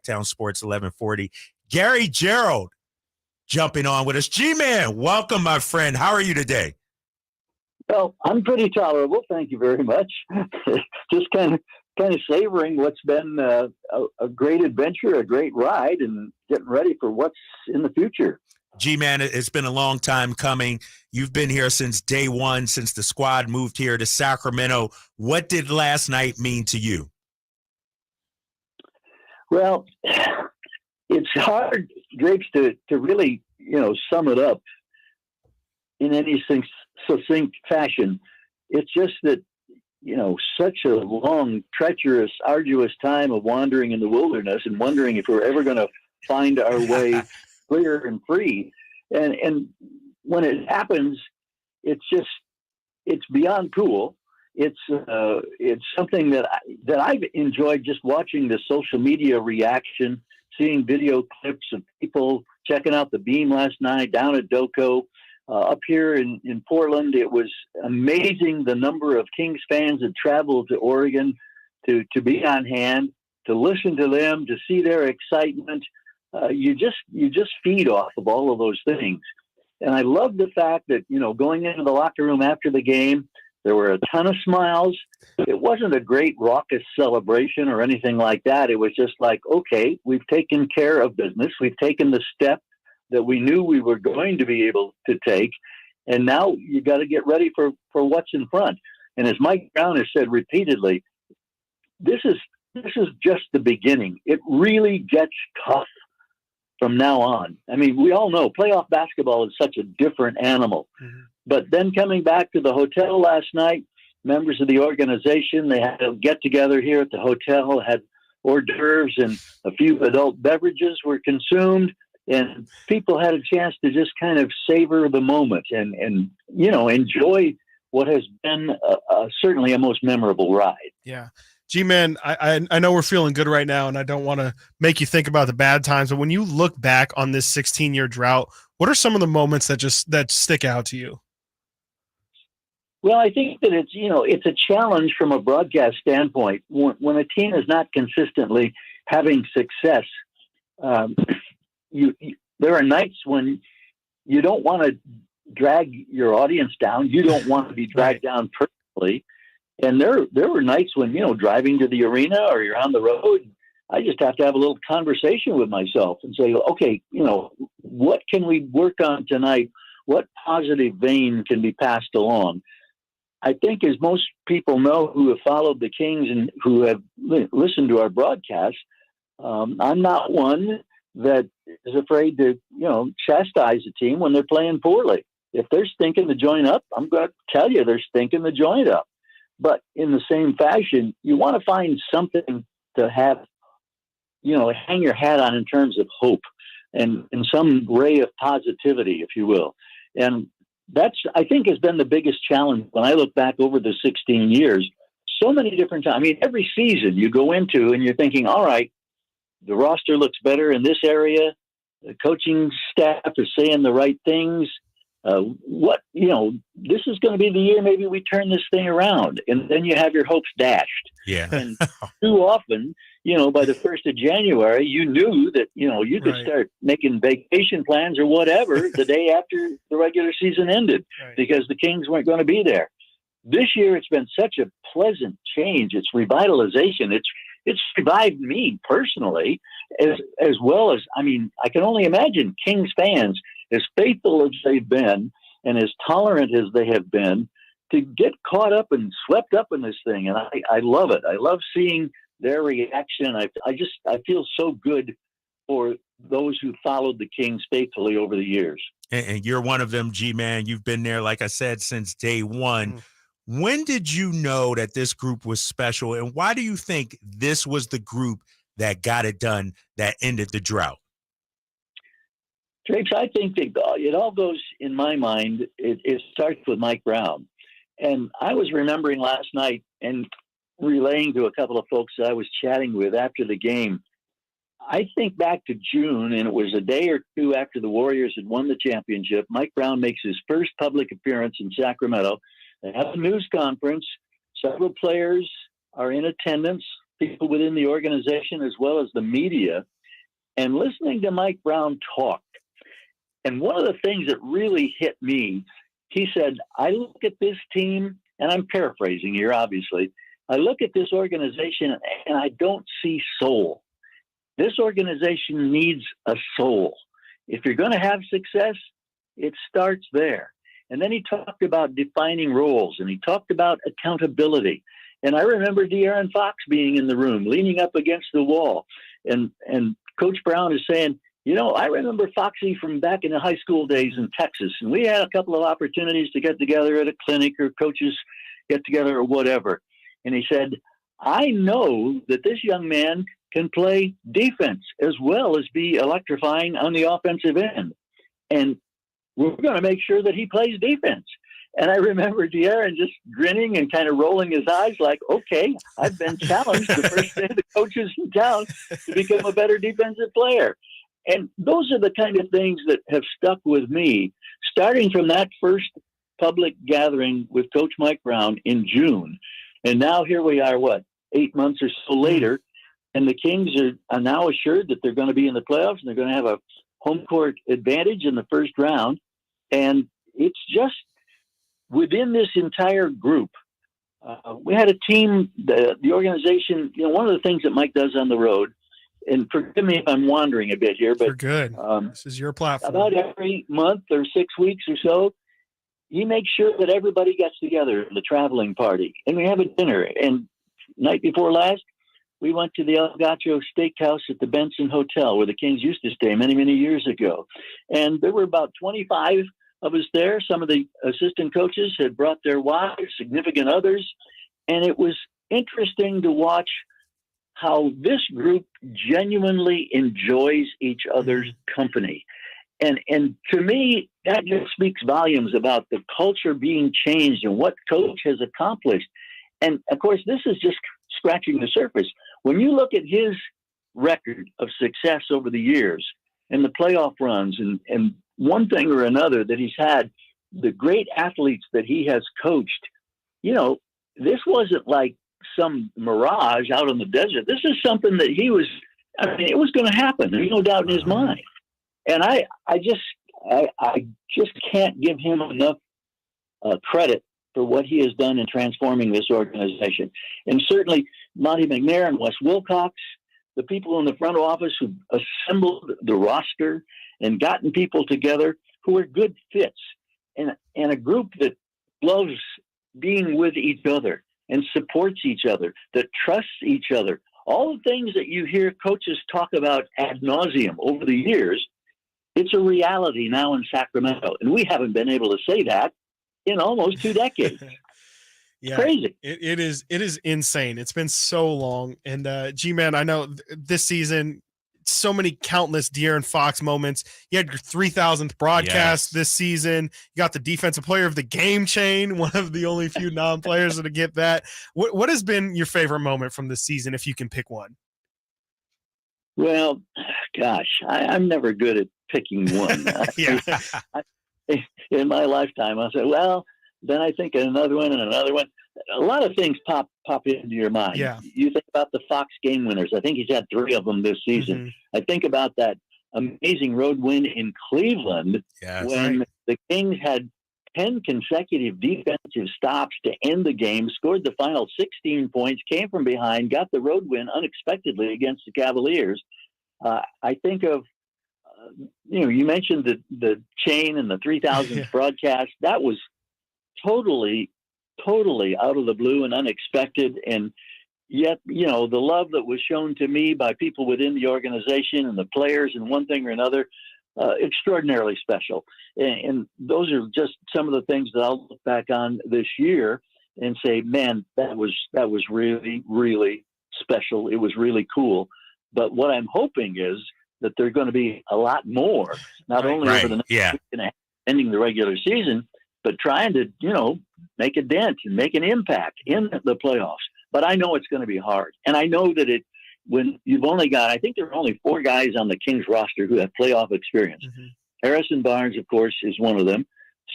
Sactown Sports 1140. Gary Gerould jumping on with us. G-Man, welcome, my friend. How are you today? Well, I'm pretty tolerable. Thank you very much. Just kind of savoring what's been a great adventure, a great ride, and getting ready for what's in the future. G-Man, it's been a long time coming. You've been here since day one, since the squad moved here to Sacramento. What did last night mean to you? Well, it's hard, Drapes, to really, sum it up in any succinct fashion. It's just that, such a long, treacherous, arduous time of wandering in the wilderness and wondering if we're ever going to find our way clear and free. And when it happens, it's beyond cool. It's something that I've enjoyed, just watching the social media reaction, seeing video clips of people checking out the beam last night down at Doco. Up here in Portland, it was amazing the number of Kings fans that traveled to Oregon to be on hand, to listen to them, to see their excitement. You just feed off of all of those things. And I love the fact that, going into the locker room after the game, there were a ton of smiles. It wasn't a great raucous celebration or anything like that. It was just like, okay, we've taken care of business. We've taken the step that we knew we were going to be able to take. And now you got to get ready for what's in front. And as Mike Brown has said repeatedly, this is just the beginning. It really gets tough from now on. I mean, we all know playoff basketball is such a different animal. Mm-hmm. But then coming back to the hotel last night, members of the organization, they had a get together here at the hotel, had hors d'oeuvres and a few adult beverages were consumed. And people had a chance to just kind of savor the moment and enjoy what has been certainly a most memorable ride. Yeah. G-Man, I know we're feeling good right now, and I don't want to make you think about the bad times, but when you look back on this 16-year drought, what are some of the moments that stick out to you? Well, I think that it's a challenge from a broadcast standpoint. When a team is not consistently having success, there are nights when you don't want to drag your audience down. You don't want to be dragged down personally. And there were nights when, driving to the arena or you're on the road, I just have to have a little conversation with myself and say, okay, what can we work on tonight? What positive vein can be passed along? I think, as most people know who have followed the Kings and who have listened to our broadcast, I'm not one that is afraid to, chastise a team when they're playing poorly. If they're stinking the joint up, I'm going to tell you they're stinking the joint up. But in the same fashion, you want to find something to have, hang your hat on in terms of hope and some ray of positivity, if you will. And that's, I think, has been the biggest challenge when I look back over the 16 years. So many different times. I mean, every season you go into and you're thinking, all right, the roster looks better in this area. The coaching staff is saying the right things. This is going to be the year maybe we turn this thing around. And then you have your hopes dashed. Yeah. And too often, by the 1st of January, you knew that, you could start making vacation plans or whatever the day after the regular season ended because the Kings weren't going to be there. This year, it's been such a pleasant change. It's revitalization. It's revived me personally, as well as, I can only imagine Kings fans, as faithful as they've been and as tolerant as they have been, to get caught up and swept up in this thing. And I love it. I love seeing their reaction. I feel so good for those who followed the Kings faithfully over the years. And you're one of them, G-Man. You've been there, like I said, since day one. Mm. When did you know that this group was special, and why do you think this was the group that got it done, that ended the drought? Drapes, I think that it all goes, in my mind, it starts with Mike Brown. And I was remembering last night and relaying to a couple of folks that I was chatting with after the game. I think back to June, and it was a day or two after the Warriors had won the championship. Mike Brown makes his first public appearance in Sacramento. They have a news conference. Several players are in attendance, people within the organization as well as the media. and listening to Mike Brown talk. And one of the things that really hit me, he said, I look at this team, and I'm paraphrasing here, obviously. I look at this organization, and I don't see soul. This organization needs a soul. If you're going to have success, it starts there. And then he talked about defining roles, and he talked about accountability. And I remember De'Aaron Fox being in the room, leaning up against the wall. And Coach Brown is saying, you know, I remember Foxy from back in the high school days in Texas, and we had a couple of opportunities to get together at a clinic or coaches get together or whatever. And he said, I know that this young man can play defense as well as be electrifying on the offensive end. And we're going to make sure that he plays defense. And I remember De'Aaron just grinning and kind of rolling his eyes like, okay, I've been challenged the first day of the coaches in town to become a better defensive player. And those are the kind of things that have stuck with me, starting from that first public gathering with Coach Mike Brown in June. And now here we are, 8 months or so later, and the Kings are now assured that they're going to be in the playoffs and they're going to have a home court advantage in the first round. And it's just within this entire group, we had a team, the organization, you know, one of the things that Mike does on the road, and forgive me if I'm wandering a bit here, but you're good. This is your platform. About every month or 6 weeks or so, he makes sure that everybody gets together in the traveling party, and we have a dinner. And night before last, we went to the El Gacho Steakhouse at the Benson Hotel, where the Kings used to stay many, many years ago. And there were about 25 of us there. Some of the assistant coaches had brought their wives, significant others, and it was interesting to watch how this group genuinely enjoys each other's company. And to me, that just speaks volumes about the culture being changed and what Coach has accomplished. And, of course, this is just scratching the surface. When you look at his record of success over the years and the playoff runs and one thing or another that he's had, the great athletes that he has coached, you know, this wasn't like some mirage out in the desert. This is something that it was going to happen. There's no doubt in his mind. And I just can't give him enough credit for what he has done in transforming this organization. And certainly Monty McNair and Wes Wilcox, the people in the front office who assembled the roster and gotten people together who are good fits and a group that loves being with each other and supports each other, that trusts each other. All the things that you hear coaches talk about ad nauseum over the years, it's a reality now in Sacramento. And we haven't been able to say that in almost 2 decades. Yeah, crazy. It is insane. It's been so long. And GMan, I know this season, so many countless De'Aaron Fox moments. You had your 3,000th broadcast this season. You got the defensive player of the game chain, one of the only few non-players to get that. What has been your favorite moment from this season, if you can pick one? Well, gosh, I'm never good at picking one. In my lifetime, I said, well, then I think another one and another one. A lot of things pop into your mind. Yeah. You think about the Fox game winners. I think he's had 3 of them this season. Mm-hmm. I think about that amazing road win in Cleveland when the Kings had 10 consecutive defensive stops to end the game, scored the final 16 points, came from behind, got the road win unexpectedly against the Cavaliers. I think of, you mentioned the chain and the 3,000th broadcast. That was totally out of the blue and unexpected. And yet, the love that was shown to me by people within the organization and the players and one thing or another, extraordinarily special. And those are just some of the things that I'll look back on this year and say, man, that was really, really special. It was really cool. But what I'm hoping is that there are going to be a lot more, not only over the next week and a half, ending the regular season, but trying to, make a dent and make an impact in the playoffs. But I know it's going to be hard. And I know that when you've only got, I think there are only 4 guys on the Kings roster who have playoff experience. Mm-hmm. Harrison Barnes, of course, is one of them.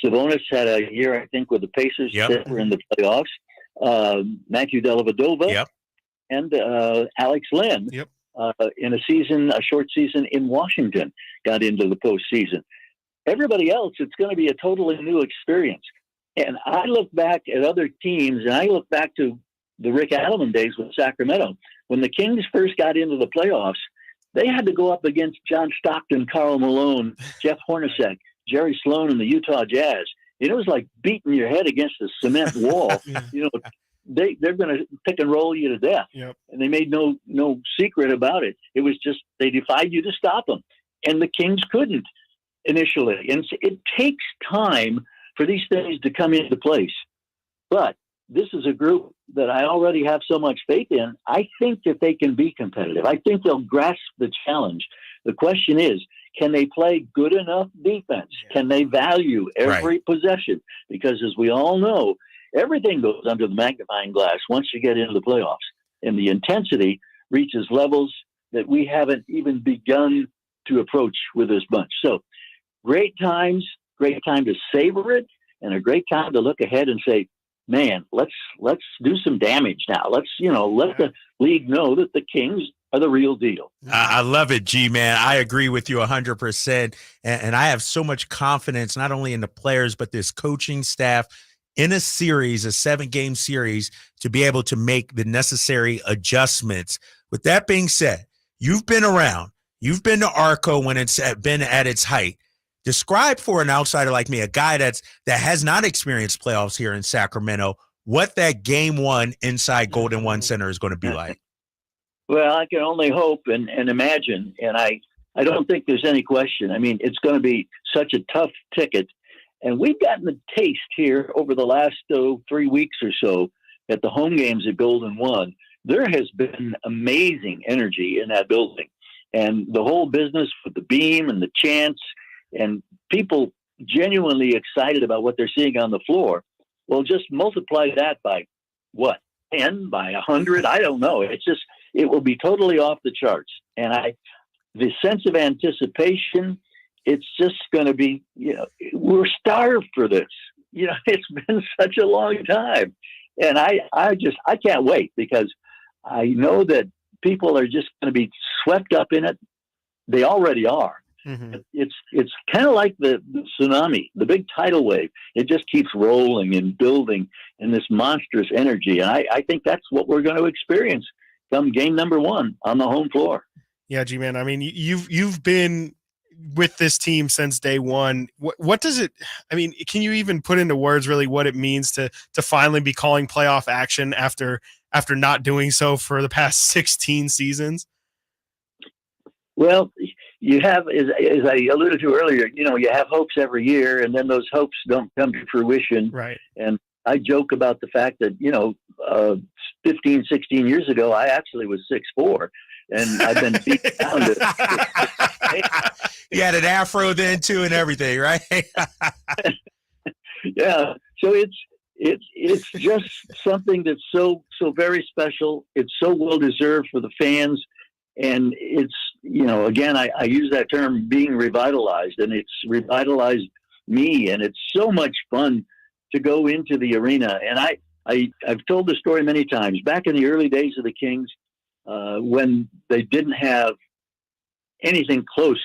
Sabonis had a year, I think, with the Pacers that were in the playoffs. Matthew Dellavedova and Alex Lynn. in a short season in Washington, got into the postseason. Everybody else, it's going to be a totally new experience. And I look back at other teams, and I look back to the Rick Adelman days with Sacramento. When the Kings first got into the playoffs, they had to go up against John Stockton, Karl Malone, Jeff Hornacek, Jerry Sloan, and the Utah Jazz. It was like beating your head against a cement wall. You know, they're going to pick and roll you to death. Yep. And they made no secret about it. It was just they defied you to stop them. And the Kings couldn't initially. And it takes time for these things to come into place. But this is a group that I already have so much faith in. I think that they can be competitive. I think they'll grasp the challenge. The question is, can they play good enough defense? Can they value every possession? Because as we all know, everything goes under the magnifying glass once you get into the playoffs. And the intensity reaches levels that we haven't even begun to approach with this bunch. So great time to savor it, and a great time to look ahead and say, man, let's do some damage now. Let the league know that the Kings are the real deal. I love it, G-Man. I agree with you 100%. And I have so much confidence, not only in the players, but this coaching staff in a series, a 7-game series, to be able to make the necessary adjustments. With that being said, you've been around. You've been to Arco when it's been at its height. Describe for an outsider like me, a guy that has not experienced playoffs here in Sacramento, what that game one inside Golden One Center is going to be like. Well, I can only hope and imagine, and I don't think there's any question. I mean, it's going to be such a tough ticket, and we've gotten the taste here over the last 3 weeks or so at the home games at Golden One. There has been amazing energy in that building, and the whole business with the beam and the chants and people genuinely excited about what they're seeing on the floor. Well, just multiply that by what? 10, by 100? I don't know. It will be totally off the charts. And the sense of anticipation, it's just going to be, we're starved for this. It's been such a long time. And I can't wait, because I know that people are just going to be swept up in it. They already are. Mm-hmm. It's kind of like the tsunami, the big tidal wave. It just keeps rolling and building in this monstrous energy. And I think that's what we're going to experience come game number 1 on the home floor. Yeah, G-Man. I mean, you've been with this team since day one. What does it, I mean, can you even put into words really what it means to finally be calling playoff action after not doing so for the past 16 seasons? Well, you have, as I alluded to earlier, you have hopes every year, and then those hopes don't come to fruition. Right. And I joke about the fact that, 15, 16 years ago, I actually was 6'4", and I've been beat down to. You had an afro then too, and everything, right? Yeah. So it's just something that's so very special. It's so well deserved for the fans. And it's, again, I use that term, being revitalized, and it's revitalized me. And it's so much fun to go into the arena. And I've told the story many times. Back in the early days of the Kings, when they didn't have anything close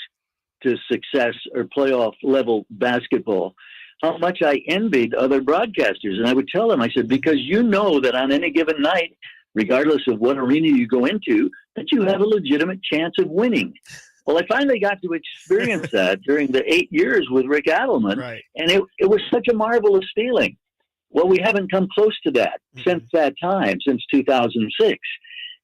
to success or playoff level basketball, how much I envied other broadcasters. And I would tell them, I said, because that on any given night, regardless of what arena you go into, that you have a legitimate chance of winning. Well, I finally got to experience that during the 8 years with Rick Adelman, right. And it was such a marvelous feeling. Well, we haven't come close to that since that time, since 2006.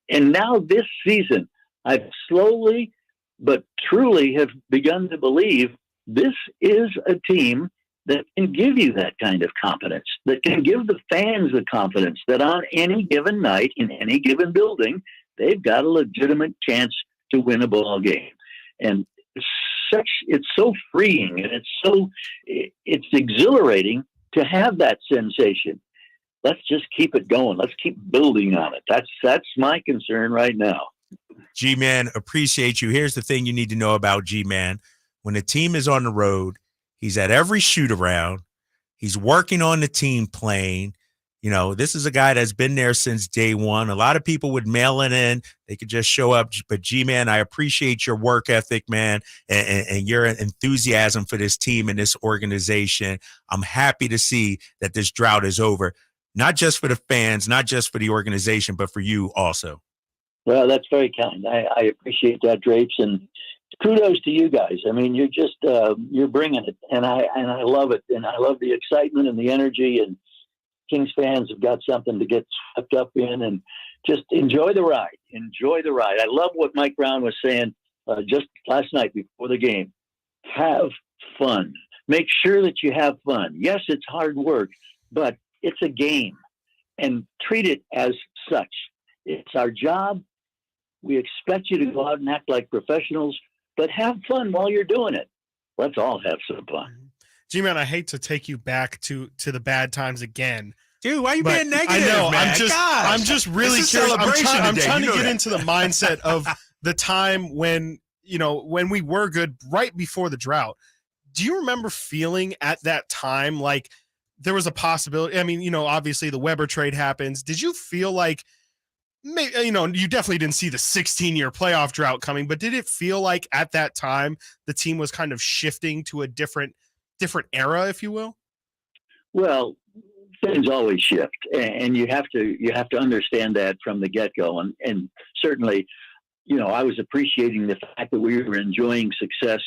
And now this season, I've slowly but truly have begun to believe this is a team that can give you that kind of confidence, that can give the fans the confidence that on any given night in any given building, they've got a legitimate chance to win a ball game. And it's so freeing, and it's exhilarating to have that sensation. Let's just keep it going. Let's keep building on it. That's my concern right now. G-Man, appreciate you. Here's the thing you need to know about G-Man. When the team is on the road, he's at every shoot around. He's working on the team plane. This is a guy that's been there since day one. A lot of people would mail it in. They could just show up. But G-Man, I appreciate your work ethic, man, and your enthusiasm for this team and this organization. I'm happy to see that this drought is over, not just for the fans, not just for the organization, but for you also. Well, that's very kind. I appreciate that, Drapes, and kudos to you guys. I mean, you're just you're bringing it, and I love it, and I love the excitement and the energy. And Kings fans have got something to get swept up in, and just enjoy the ride. Enjoy the ride. I love what Mike Brown was saying just last night before the game. Have fun. Make sure that you have fun. Yes, it's hard work, but it's a game, and treat it as such. It's our job. We expect you to go out and act like professionals, but have fun while you're doing it. Let's all have some fun. G-Man, I hate to take you back to the bad times again. Dude, why are you being negative? I know. Man? I'm just really curious. I'm trying to get into the mindset of the time when we were good right before the drought. Do you remember feeling at that time like there was a possibility? I mean, obviously the Weber trade happens. Did you feel like maybe, you definitely didn't see the 16-year playoff drought coming, but did it feel like at that time the team was kind of shifting to a different era, if you will? Well, things always shift, and you have to understand that from the get-go. And certainly, I was appreciating the fact that we were enjoying success.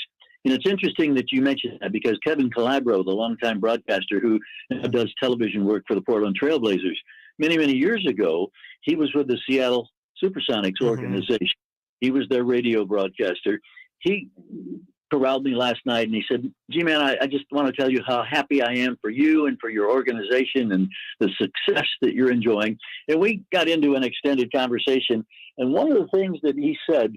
And it's interesting that you mentioned that, because Kevin Calabro, the longtime broadcaster who does television work for the Portland Trailblazers, many, many years ago, he was with the Seattle Supersonics organization. He was their radio broadcaster. He corralled me last night and he said, G-Man, I just want to tell you how happy I am for you and for your organization and the success that you're enjoying. And we got into an extended conversation. And one of the things that he said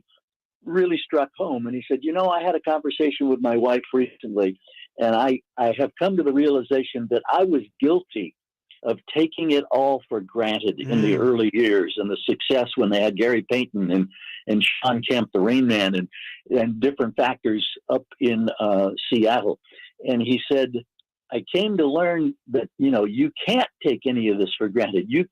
really struck home. And he said, I had a conversation with my wife recently, and I have come to the realization that I was guilty of taking it all for granted in the early years, and the success when they had Gary Payton and Sean Kemp, the Rain Man, and different factors up in Seattle. And he said, I came to learn that, you can't take any of this for granted. You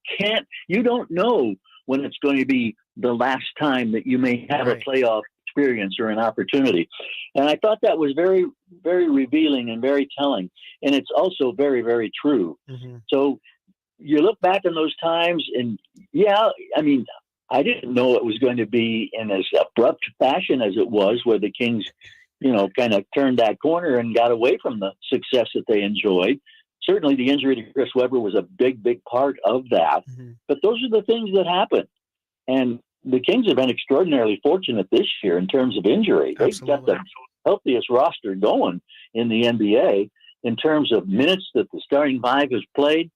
don't know when it's going to be the last time that you may have a playoff experience or an opportunity. And I thought that was very, very revealing and very telling. And it's also very, very true. So you look back in those times and I didn't know it was going to be in as abrupt fashion as it was, where the Kings, kind of turned that corner and got away from the success that they enjoyed. Certainly the injury to Chris Webber was a big, big part of that. But those are the things that happen. And the Kings have been extraordinarily fortunate this year in terms of injury. They've got the healthiest roster going in the NBA in terms of minutes that the starting five has played.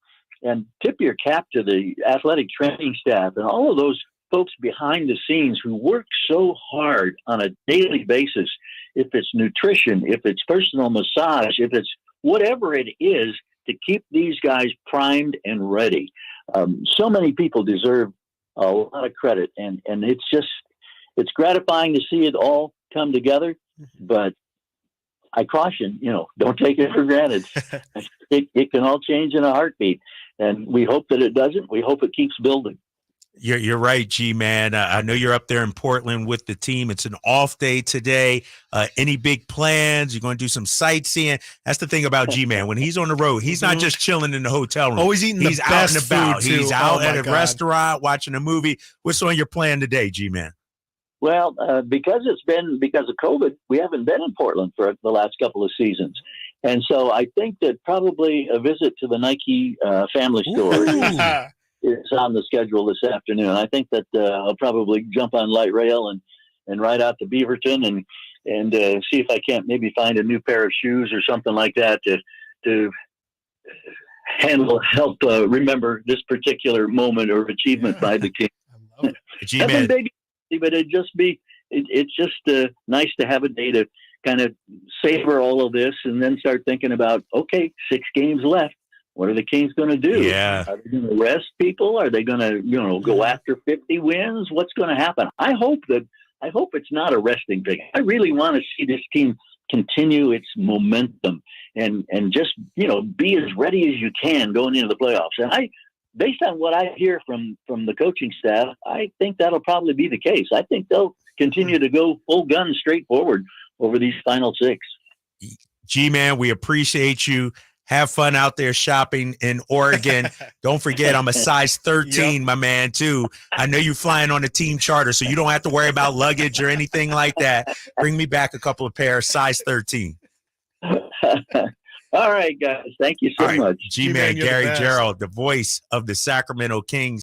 And tip your cap to the athletic training staff and all of those folks behind the scenes who work so hard on a daily basis. If it's nutrition, if it's personal massage, if it's whatever it is, to keep these guys primed and ready. So many people deserve a lot of credit, and it's gratifying to see it all come together. But I caution, don't take it for granted. It can all change in a heartbeat, and we hope that it doesn't. We hope it keeps building. You're right, G-Man. I know you're up there in Portland with the team. It's an off day today. Any big plans? You're going to do some sightseeing? That's the thing about G-Man. When he's on the road, he's not just chilling in the hotel room. Always eating he's the out best and about. Food too. He's out at a restaurant, watching a movie. What's on your plan today, G-Man? Well, because of COVID, we haven't been in Portland for the last couple of seasons. And so I think that probably a visit to the Nike family store is on the schedule this afternoon. I think that I'll probably jump on light rail and ride out to Beaverton and see if I can't maybe find a new pair of shoes or something like that to help remember this particular moment or achievement by the Kings. G-Man. But it's just nice to have a day to kind of savor all of this and then start thinking about, okay, 6 games left. What are the Kings going to do? Yeah. Are they going to rest people? Are they going to, go after 50 wins? What's going to happen? I hope it's not a resting thing. I really want to see this team continue its momentum and just, be as ready as you can going into the playoffs. And based on what I hear from the coaching staff, I think that'll probably be the case. I think they'll continue to go full gun straight forward over these final 6. G-Man, we appreciate you. Have fun out there shopping in Oregon. Don't forget, I'm a size 13, my man, too. I know you're flying on a team charter, so you don't have to worry about luggage or anything like that. Bring me back a couple of pairs, size 13. All right, guys. Thank you so much. G-Man, Gary Gerould, the voice of the Sacramento Kings.